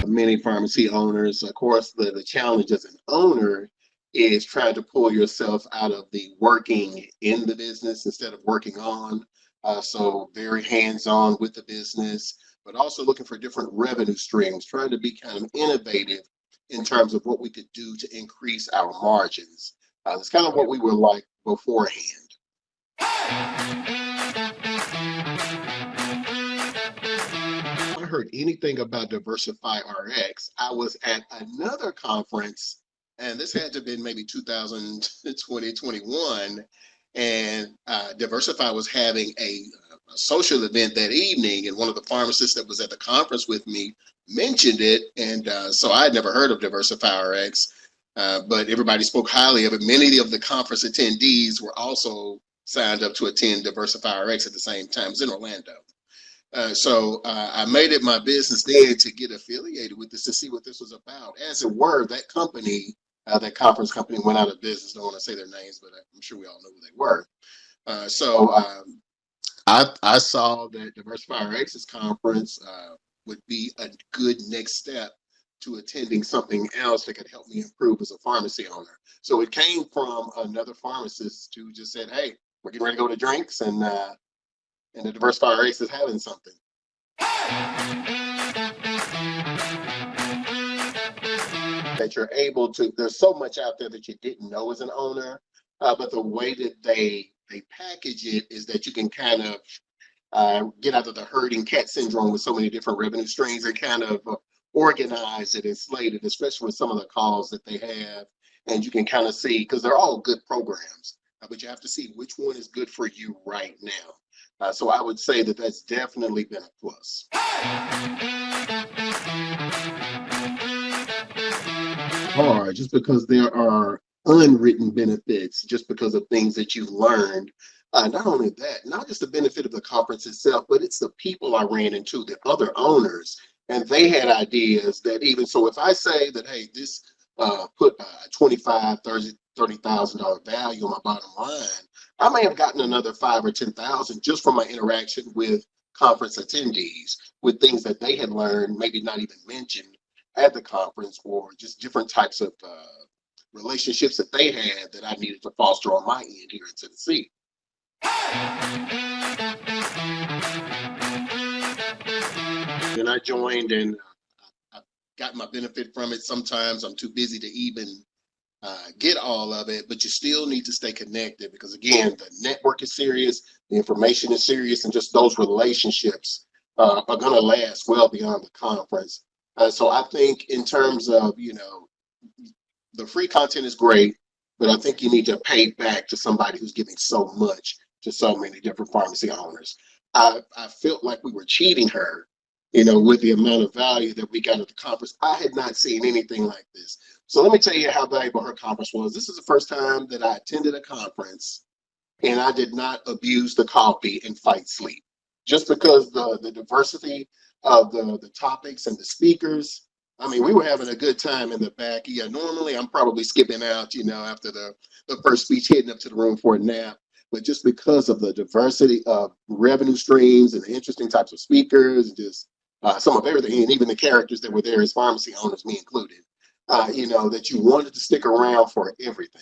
Many pharmacy owners, of course, the challenge as an owner is trying to pull yourself out of the working in the business instead of working on. So very hands-on with the business, but also looking for different revenue streams, trying to be kind of innovative in terms of what we could do to increase our margins. It's kind of what we were like beforehand. I heard anything about DiversifyRx, I was at another conference, and this had to have been maybe 2020, 21, and Diversify was having a social event that evening, and one of the pharmacists that was at the conference with me mentioned it, and so I had never heard of DiversifyRx, but everybody spoke highly of it. Many of the conference attendees were also signed up to attend DiversifyRx at the same time. It was in Orlando. So I made it my business then to get affiliated with this to see what this was about. As it were, that company, that conference company went out of business. Don't want to say their names, but I'm sure we all know who they were. I saw that DiversifyRx's conference would be a good next step to attending something else that could help me improve as a pharmacy owner. So it came from another pharmacist who just said, "Hey, we're getting ready to go to drinks, and the DiversifyRx is having something." That you're able to, there's so much out there that you didn't know as an owner, but the way that they package it is that you can kind of get out of the herding cat syndrome with so many different revenue streams and kind of organize it and slate it, especially with some of the calls that they have. And you can kind of see, because they're all good programs, but you have to see which one is good for you right now. So I would say that that's definitely been a plus. Or just because there are unwritten benefits, just because of things that you've learned. Not only that, not just the benefit of the conference itself, but it's the people I ran into, the other owners, and they had ideas that even so, if I say that, hey, this put $25,000, $30,000 value on my bottom line, I may have gotten another 5 or 10,000 just from my interaction with conference attendees, with things that they had learned, maybe not even mentioned at the conference, or just different types of relationships that they had that I needed to foster on my end here in Tennessee. And I joined, and I got my benefit from it. Sometimes I'm too busy to even get all of it, but you still need to stay connected, because again, the network is serious, the information is serious, and just those relationships are going to last well beyond the conference. So I think in terms of, the free content is great, but I think you need to pay back to somebody who's giving so much to so many different pharmacy owners. I felt like we were cheating her, with the amount of value that we got at the conference. I had not seen anything like this. So let me tell you how valuable her conference was. This is the first time that I attended a conference and I did not abuse the coffee and fight sleep. Just because the diversity of the topics and the speakers, I mean, we were having a good time in the back. Yeah, normally I'm probably skipping out, after the first speech, heading up to the room for a nap. But just because of the diversity of revenue streams and the interesting types of speakers, and just some of everything, and even the characters that were there as pharmacy owners, me included, that you wanted to stick around for everything.